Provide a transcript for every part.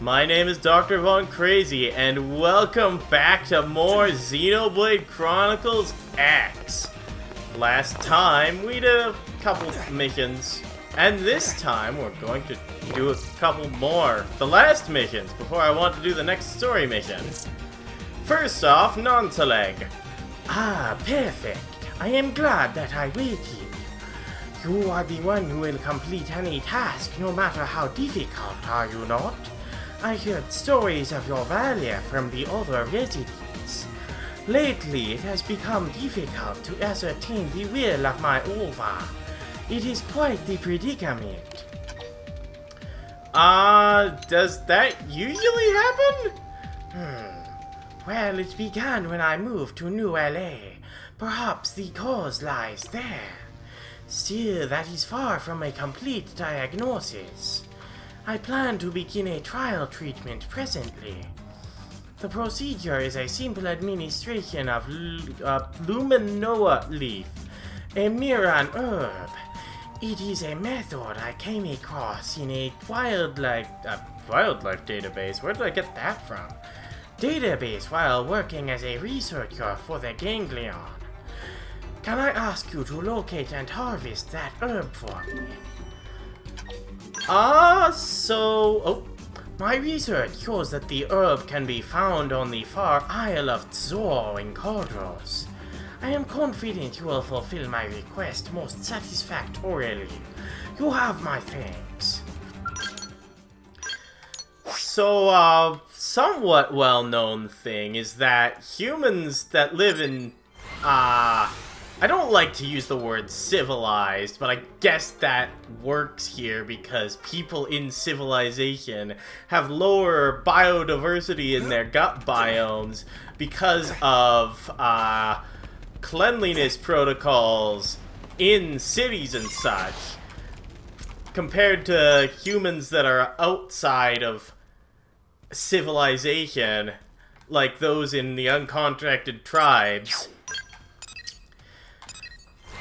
My name is Dr. Von Crazy, and welcome back to more Xenoblade Chronicles X. Last time, we did a couple missions, and this time we're going to do a couple more. The last missions, before I want to do the next story mission. First off, Nen'celeg. Ah, perfect. I am glad that I waited. You are the one who will complete any task, no matter how difficult, are you not? I heard stories of your valor from the other residents. Lately, it has become difficult to ascertain the will of my Ova. It is quite the predicament. Does that usually happen? Well, it began when I moved to New LA. Perhaps the cause lies there. Still, that is far from a complete diagnosis. I plan to begin a trial treatment presently. The procedure is a simple administration of Luminoa leaf, a Miran herb. It is a method I came across in a wildlife database. Where did I get that from? Database while working as a researcher for the Ganglion. Can I ask you to locate and harvest that herb for me? My research shows that the herb can be found on the far Isle of Tzor in Cordros. I am confident you will fulfill my request most satisfactorily. You have my thanks. So, somewhat well-known thing is that humans that live in, I don't like to use the word civilized, but I guess that works here because people in civilization have lower biodiversity in their gut biomes because of cleanliness protocols in cities and such, compared to humans that are outside of civilization, like those in the uncontracted tribes.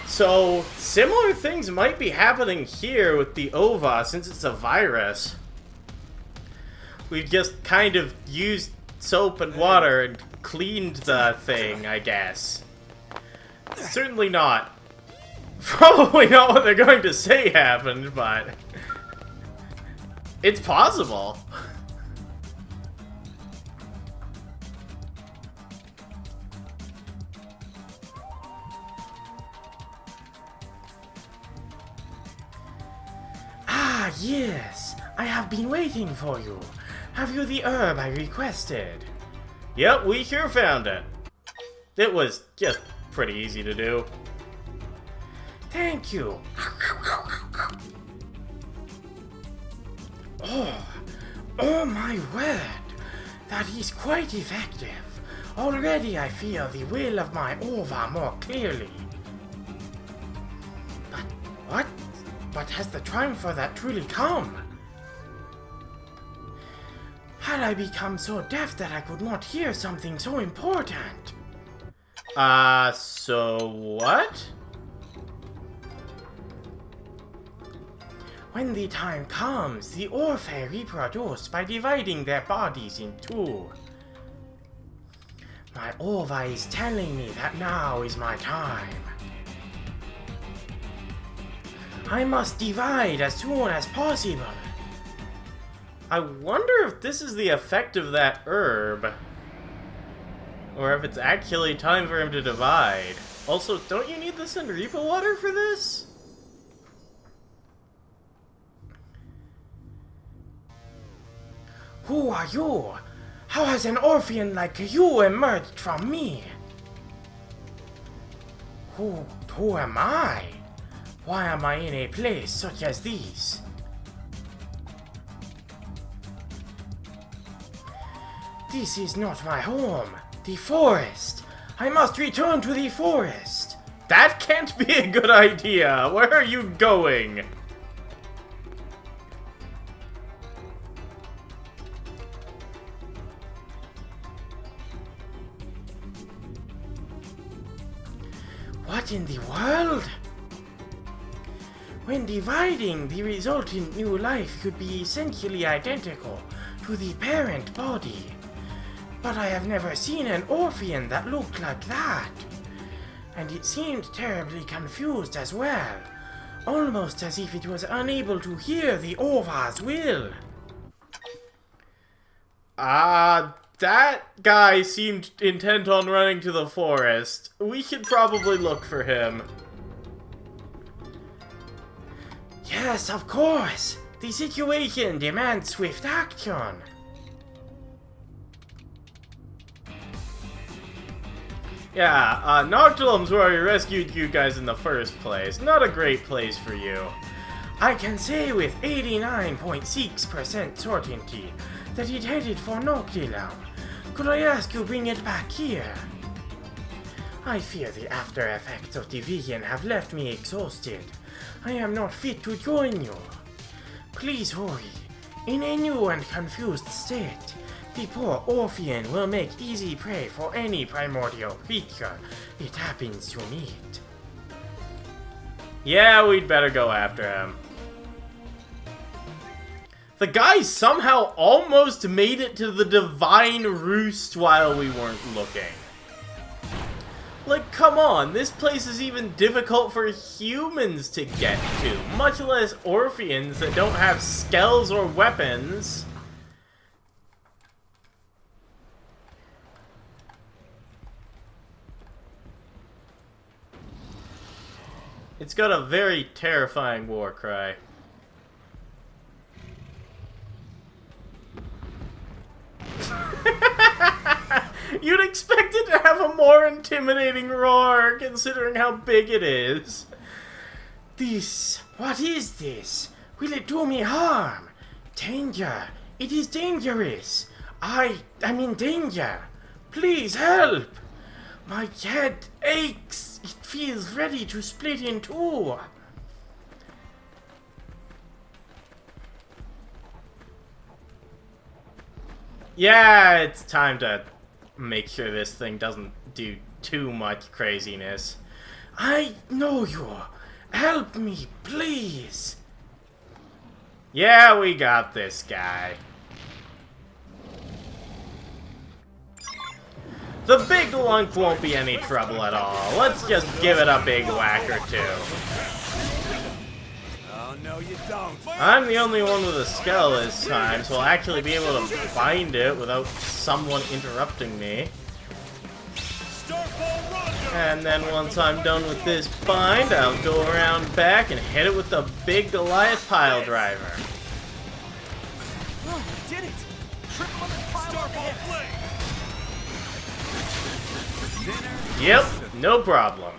So, similar things might be happening here with the Ova, since it's a virus. We've just kind of used soap and water and cleaned the thing, I guess. Certainly not. Probably not what they're going to say happened, but it's possible. Ah, yes. I have been waiting for you. Have you the herb I requested? Yep, we sure found it. It was just pretty easy to do. Thank you. Oh my word. That is quite effective. Already I feel the will of my Ova more clearly. But what? But has the time for that truly come? Had I become so deaf that I could not hear something so important? So what? When the time comes, the Orphe reproduce by dividing their bodies in two. My Ova is telling me that now is my time. I must divide as soon as possible. I wonder if this is the effect of that herb. Or if it's actually time for him to divide. Also, don't you need the Senripa water for this? Who are you? How has an Orphean like you emerged from me? Who am I? Why am I in a place such as this? This is not my home. The forest. I must return to the forest. That can't be a good idea. Where are you going? What in the world? When dividing, the resultant new life could be essentially identical to the parent body. But I have never seen an Orphean that looked like that. And it seemed terribly confused as well, almost as if it was unable to hear the Orva's will. That guy seemed intent on running to the forest. We should probably look for him. Yes, of course. The situation demands swift action. Yeah, Noctilum's where I rescued you guys in the first place. Not a great place for you. I can say with 89.6% certainty that it headed for Noctilum. Could I ask you bring it back here? I fear the after effects of the vision have left me exhausted. I am not fit to join you. Please hurry. In a new and confused state, the poor Orphean will make easy prey for any primordial creature it happens to meet. Yeah, we'd better go after him. The guy somehow almost made it to the Divine Roost while we weren't looking. Like, come on, this place is even difficult for humans to get to, much less Orpheans that don't have skells or weapons. It's got a very terrifying war cry. You'd expect it to have a more intimidating roar, considering how big it is. What is this? Will it do me harm? Danger! It is dangerous! I'm in danger! Please help! My head aches! It feels ready to split in two! Yeah, it's time to make sure this thing doesn't do too much craziness. I know you! Help me, please! Yeah, we got this guy. The big lunk won't be any trouble at all. Let's just give it a big whack or two. Oh, no, you don't. I'm the only one with a skull this time, so I'll actually be able to bind it without someone interrupting me. And then once I'm done with this bind, I'll go around back and hit it with the big Goliath pile driver. Oh, you did it! Triple on the pile on the hit. Yep, no problem.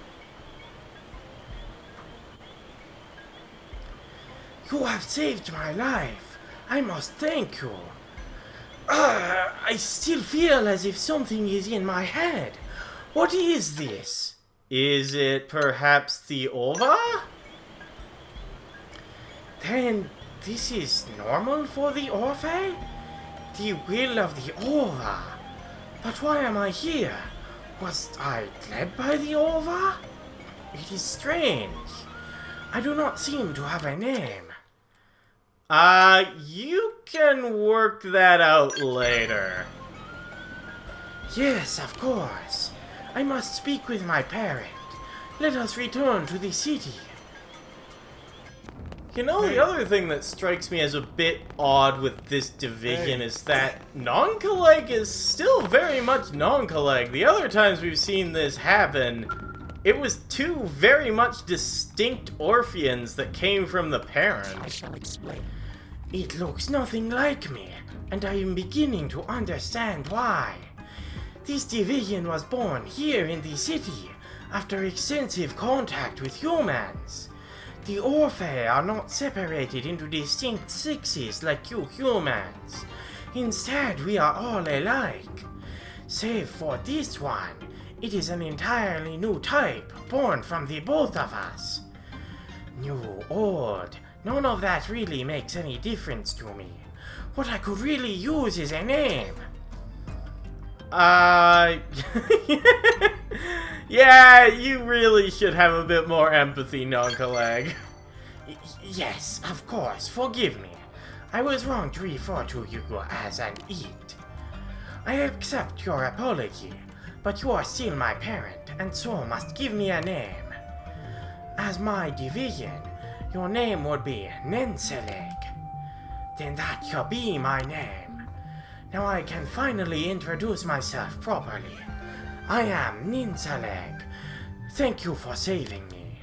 You have saved my life. I must thank you. I still feel as if something is in my head. What is this? Is it perhaps the Ova? Then this is normal for the Orphe? The will of the Ova. But why am I here? Was I led by the Ova? It is strange. I do not seem to have a name. You can work that out later. Yes, of course. I must speak with my parent. Let us return to the city. You know, the other thing that strikes me as a bit odd with this division is that Nen'celeg is still very much Nen'celeg. The other times we've seen this happen, it was two very much distinct Orpheans that came from the parent. I shall explain. It looks nothing like me, and I am beginning to understand why. This division was born here in the city, after extensive contact with humans. The Orphe are not separated into distinct sexes like you humans. Instead, we are all alike. Save for this one, it is an entirely new type, born from the both of us. New, old, none of that really makes any difference to me. What I could really use is a name. Yeah, you really should have a bit more empathy, Nen'celeg. Yes, of course, forgive me. I was wrong to refer to you as an it. I accept your apology, but you are still my parent, and so must give me a name. As my division, your name would be Nen'celeg. Then that shall be my name. Now I can finally introduce myself properly. I am Nen'celeg. Thank you for saving me.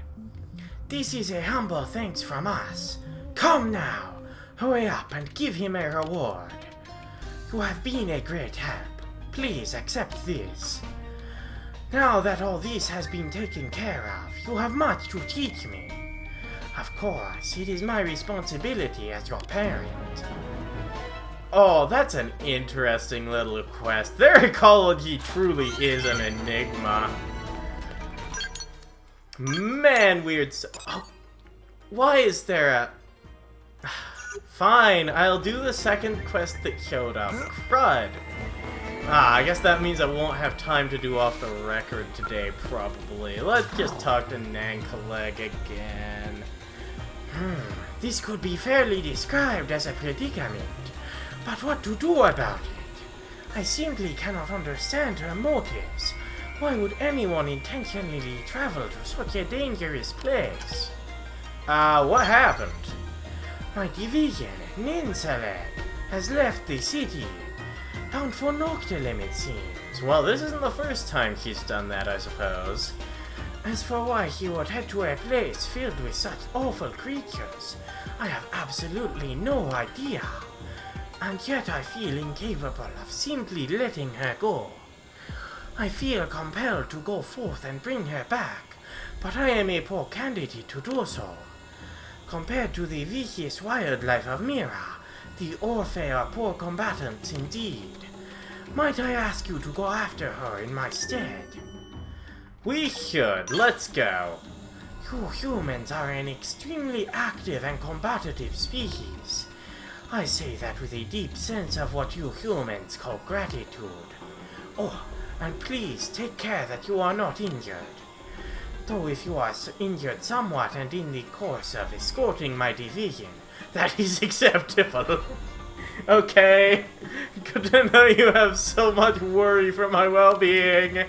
This is a humble thanks from us. Come now, hurry up and give him a reward. You have been a great help. Please accept this. Now that all this has been taken care of, you have much to teach me. Of course, it is my responsibility as your parent. Oh, that's an interesting little quest. Their ecology truly is an enigma. Man, weird oh, why is there a... Fine, I'll do the second quest that showed up. Crud. I guess that means I won't have time to do off the record today, probably. Let's just talk to Nen'celeg again. This could be fairly described as a predicament, but what to do about it? I simply cannot understand her motives. Why would anyone intentionally travel to such a dangerous place? What happened? My division, Nen'celeg, has left the city. Bound for Noctilum, it seems. Well, this isn't the first time she's done that, I suppose. As for why he would head to a place filled with such awful creatures, I have absolutely no idea. And yet I feel incapable of simply letting her go. I feel compelled to go forth and bring her back, but I am a poor candidate to do so. Compared to the vicious wildlife of Mira, the Orphe are poor combatants indeed. Might I ask you to go after her in my stead? We should. Let's go. You humans are an extremely active and combative species. I say that with a deep sense of what you humans call gratitude. Oh, and please take care that you are not injured. Though if you are injured somewhat and in the course of escorting my division, that is acceptable. Okay. Good to know you have so much worry for my well-being.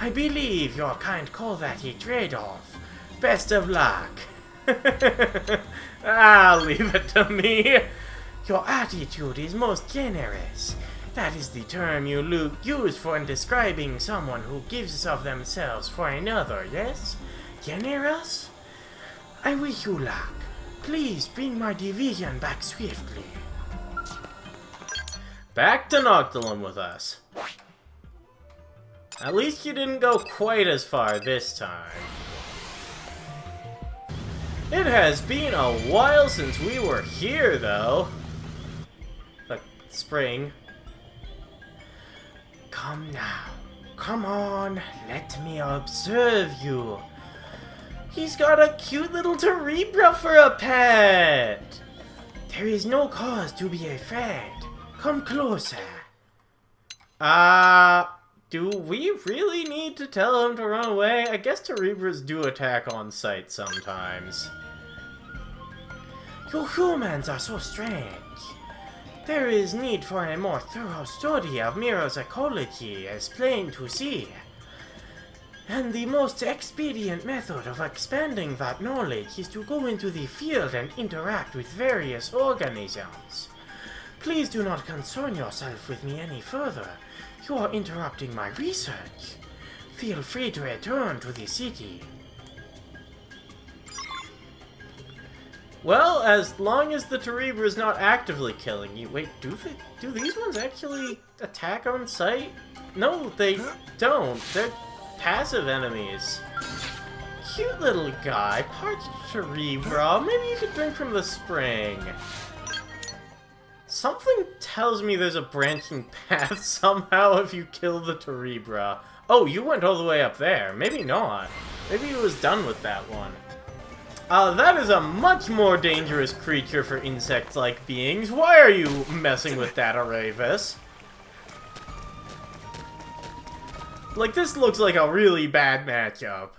I believe your kind call that a trade-off. Best of luck. Leave it to me. Your attitude is most generous. That is the term you use for describing someone who gives of themselves for another, yes? Generous? I wish you luck. Please bring my division back swiftly. Back to Noctilum with us. At least you didn't go quite as far this time. It has been a while since we were here, though. The spring. Come now. Come on. Let me observe you. He's got a cute little Terebra for a pet. There is no cause to be afraid. Come closer. Do we really need to tell him to run away? I guess Terebras do attack on sight sometimes. You humans are so strange. There is need for a more thorough study of Mira's ecology, as plain to see. And the most expedient method of expanding that knowledge is to go into the field and interact with various organisms. Please do not concern yourself with me any further. You are interrupting my research. Feel free to return to the city. Well, as long as the Terebra is not actively killing you. Wait, do these ones actually attack on sight? No, they don't. They're passive enemies. Cute little guy. Parched Terebra. Maybe you could drink from the spring. Something tells me there's a branching path somehow if you kill the Terebra. Oh, you went all the way up there. Maybe not. Maybe he was done with that one. That is a much more dangerous creature for insect-like beings. Why are you messing with that, Aravis? Like, this looks like a really bad matchup.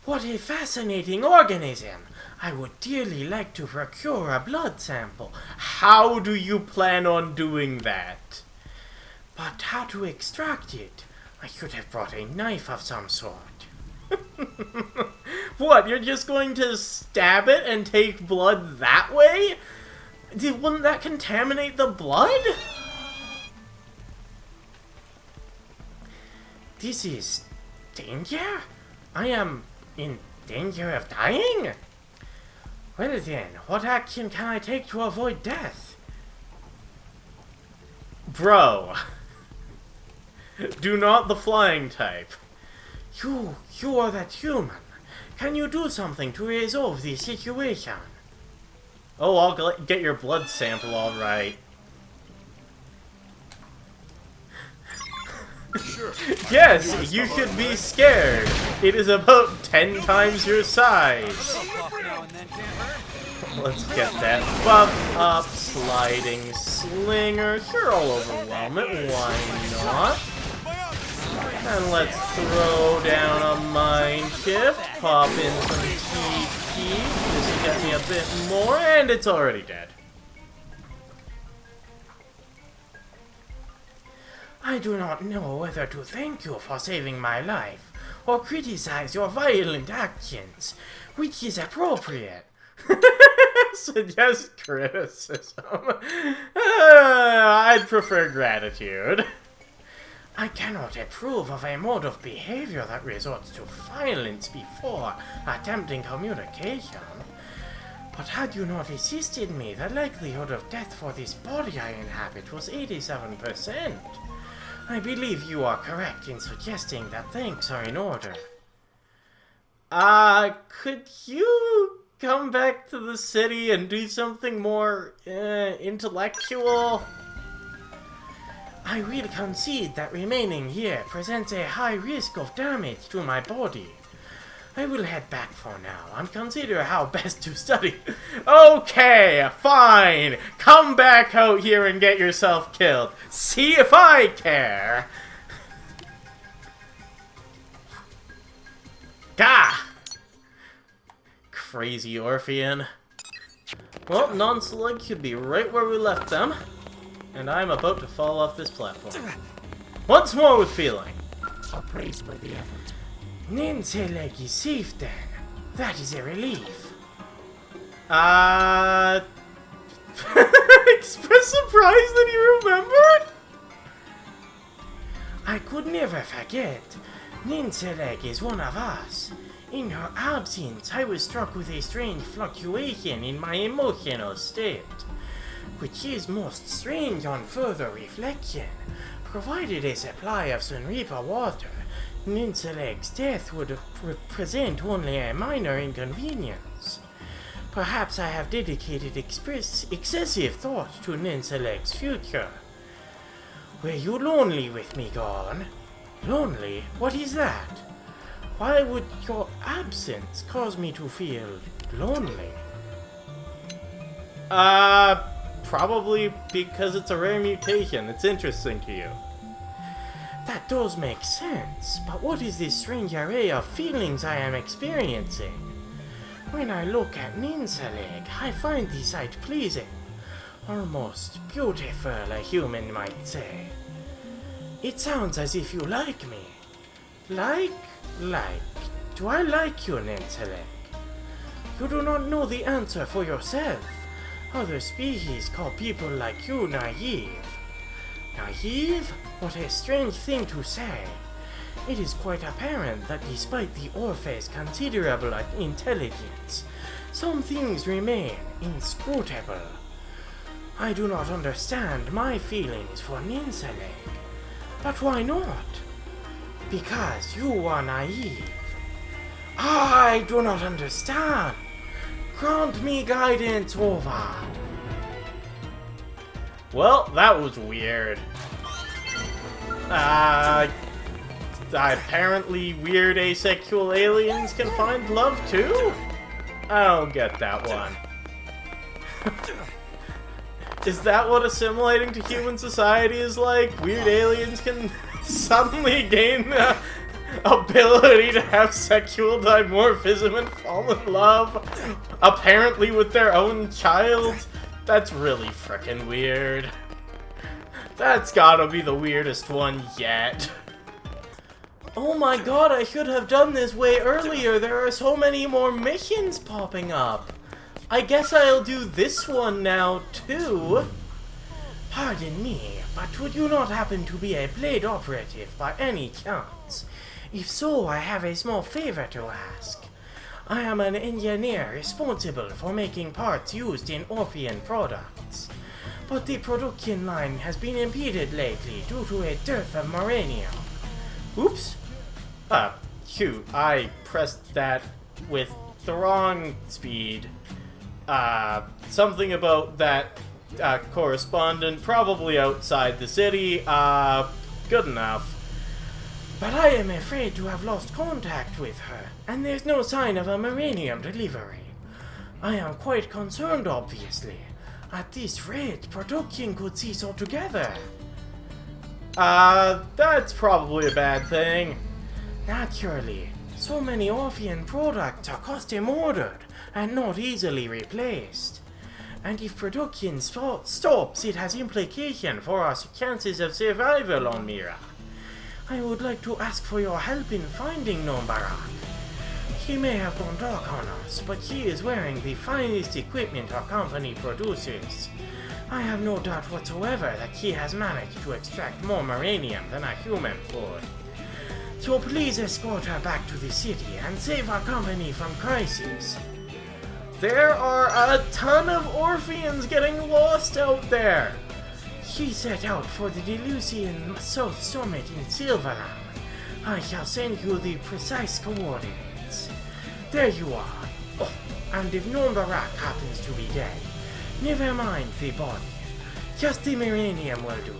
What a fascinating organism! I would dearly like to procure a blood sample. How do you plan on doing that? But how to extract it? I should have brought a knife of some sort. What, you're just going to stab it and take blood that way? Wouldn't that contaminate the blood? This is danger? I am in danger of dying? Well then, what action can I take to avoid death? Bro. Do not the flying type. You are that human. Can you do something to resolve this situation? Oh, I'll get your blood sample, alright. Sure. Yes, you should be scared. It is about 10 times your size. Let's get that buff up. Sliding slinger. You're all overwhelm it. Why not? And let's throw down a mind shift. Pop in some TP. This will get me a bit more, and it's already dead. I do not know whether to thank you for saving my life, or criticize your violent actions. Which is appropriate? Suggest criticism. I'd prefer gratitude. I cannot approve of a mode of behavior that resorts to violence before attempting communication. But had you not assisted me, the likelihood of death for this body I inhabit was 87%. I believe you are correct in suggesting that thanks are in order. Could you come back to the city and do something more, intellectual? I will concede that remaining here presents a high risk of damage to my body. I will head back for now and consider how best to study. Okay, fine. Come back out here and get yourself killed. See if I care. Gah! Crazy Orphean. Well, Nen'celeg should be right where we left them. And I'm about to fall off this platform. Once more with feeling. Praiseworthy effort. Nen'celeg is safe then. That is a relief. Express surprise that you remembered? I could never forget. Nen'celeg is one of us. In her absence, I was struck with a strange fluctuation in my emotional state, which is most strange on further reflection. Provided a supply of Sunreaper water, Nen'celeg's death would represent only a minor inconvenience. Perhaps I have dedicated excessive thought to Nen'celeg's future. Were you lonely with me gone? Lonely? What is that? Why would your absence cause me to feel lonely? Probably because it's a rare mutation. It's interesting to you. That does make sense, but what is this strange array of feelings I am experiencing? When I look at Nen'celeg, I find the sight pleasing. Almost beautiful, a human might say. It sounds as if you like me. Like? Do I like you, Nen'celeg? You do not know the answer for yourself. Other species call people like you naive. Naive? What a strange thing to say. It is quite apparent that despite the Orphe's considerable intelligence, some things remain inscrutable. I do not understand my feelings for Nen'celeg. But why not? Because you are naive. I do not understand. Grant me guidance, over. Well, that was weird. Apparently weird asexual aliens can find love too? I don't get that one. Is that what assimilating to human society is like? Weird aliens can suddenly gain ability to have sexual dimorphism and fall in love, apparently with their own child? That's really frickin' weird. That's gotta be the weirdest one yet. Oh my god, I should have done this way earlier. There are so many more missions popping up. I guess I'll do this one now, too. Pardon me, but would you not happen to be a blade operative by any chance? If so, I have a small favor to ask. I am an engineer responsible for making parts used in Orphean products. But the production line has been impeded lately due to a dearth of maranium. Oops. Shoot, I pressed that with the wrong speed. Something about that correspondent, probably outside the city. Good enough. But I am afraid to have lost contact with her, and there's no sign of a maranium delivery. I am quite concerned, obviously. At this rate, production could cease altogether. That's probably a bad thing. Naturally, so many Orphean products are custom ordered and not easily replaced. And if production stops, it has implication for our chances of survival on Mira. I would like to ask for your help in finding Nombarak. He may have gone dark on us, but he is wearing the finest equipment our company produces. I have no doubt whatsoever that he has managed to extract more maranium than a human could. So please escort her back to the city and save our company from crisis. There are a ton of Orpheans getting lost out there. She set out for the Delusian South Summit in Silverland. I shall send you the precise coordinates. There you are. Oh, and if Nombarak happens to be dead, never mind the body. Just the maranium will do.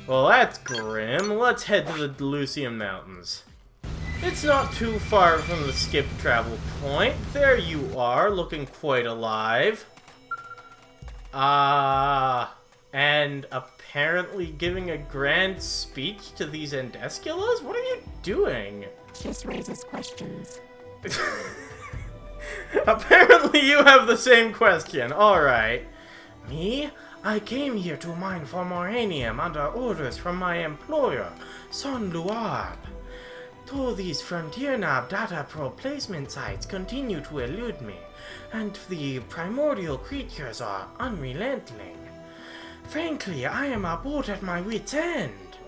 Well, that's grim. Let's head to the Delusian Mountains. It's not too far from the skip travel point. There you are, looking quite alive. And apparently giving a grand speech to these Endesculas? What are you doing? Just raises questions. Apparently you have the same question. Alright. Me? I came here to mine for maranium under orders from my employer, Son Luar. Though these Frontier Knob data probe placement sites continue to elude me, and the primordial creatures are unrelenting. Frankly, I am about at my wit's end.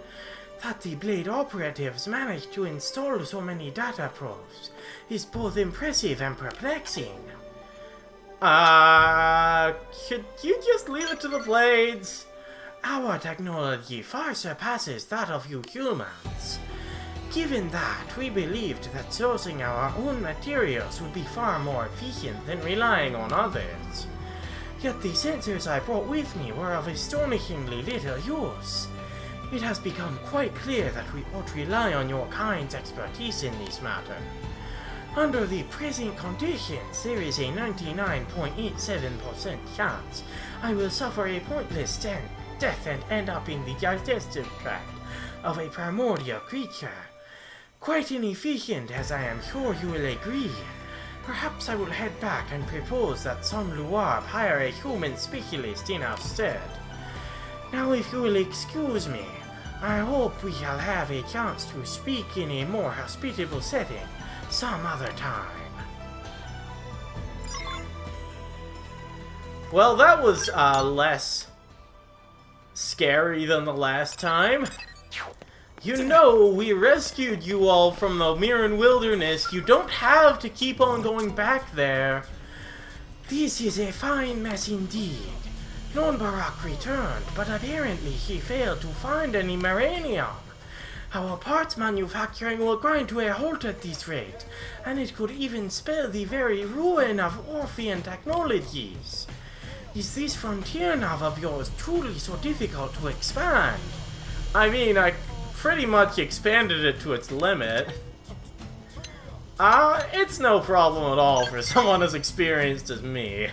That the Blade operatives managed to install so many data probes is both impressive and perplexing. Should you just leave it to the Blades? Our technology far surpasses that of you humans. Given that, we believed that sourcing our own materials would be far more efficient than relying on others. Yet the sensors I brought with me were of astonishingly little use. It has become quite clear that we ought to rely on your kind's expertise in this matter. Under the present conditions, there is a 99.87% chance I will suffer a pointless death and end up in the digestive tract of a primordial creature. Quite inefficient, as I am sure you will agree. Perhaps I will head back and propose that Son Luar hire a human specialist in our stead. Now if you will excuse me, I hope we shall have a chance to speak in a more hospitable setting some other time. Well, that was less scary than the last time. You know, we rescued you all from the Miran Wilderness. You don't have to keep on going back there. This is a fine mess indeed. Nombarak returned, but apparently he failed to find any maranium. Our parts manufacturing will grind to a halt at this rate, and it could even spell the very ruin of Orphean technologies. Is this frontier nav of yours truly so difficult to expand? I mean, I pretty much expanded it to its limit. It's no problem at all for someone as experienced as me.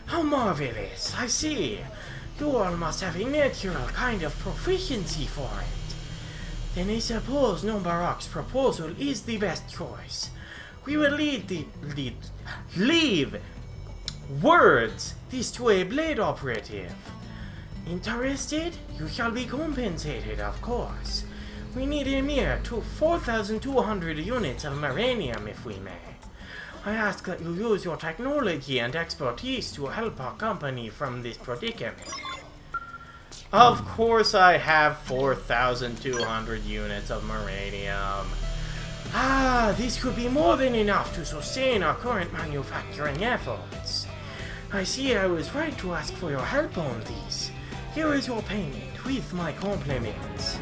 How marvelous, I see. You all must have a natural kind of proficiency for it. Then I suppose Nombarok's proposal is the best choice. We will leave words this to a blade operative. Interested? You shall be compensated, of course. We need a mere 4,200 units of maranium, if we may. I ask that you use your technology and expertise to help our company from this predicament. Of course I have 4,200 units of maranium. Ah, this could be more than enough to sustain our current manufacturing efforts. I see I was right to ask for your help on this. Here is your payment, with my compliments.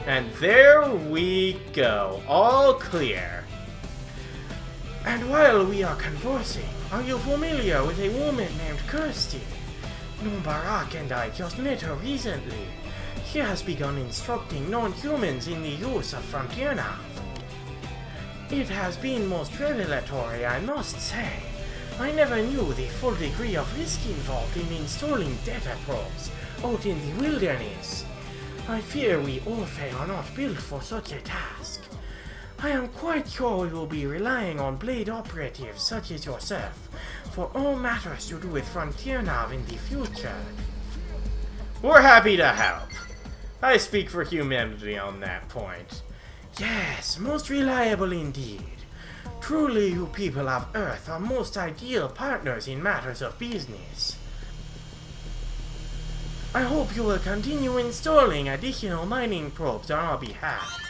And there we go, all clear. And while we are conversing, are you familiar with a woman named Kirsty? Nombarok and I just met her recently. She has begun instructing non-humans in the use of frontier nav. It has been most revelatory, I must say. I never knew the full degree of risk involved in installing data probes out in the wilderness. I fear we Orphe are not built for such a task. I am quite sure you will be relying on blade operatives such as yourself for all matters to do with frontier nav in the future. We're happy to help. I speak for humanity on that point. Yes, most reliable indeed. Truly, you people of Earth are most ideal partners in matters of business. I hope you will continue installing additional mining probes on our behalf.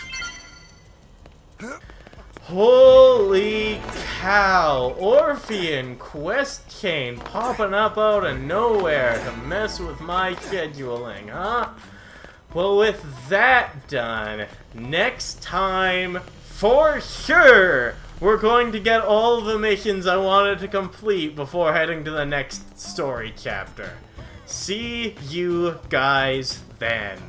Holy cow! Orphean quest chain popping up out of nowhere to mess with my scheduling, huh? Well, with that done, next time, for sure, we're going to get all the missions I wanted to complete before heading to the next story chapter. See you guys then.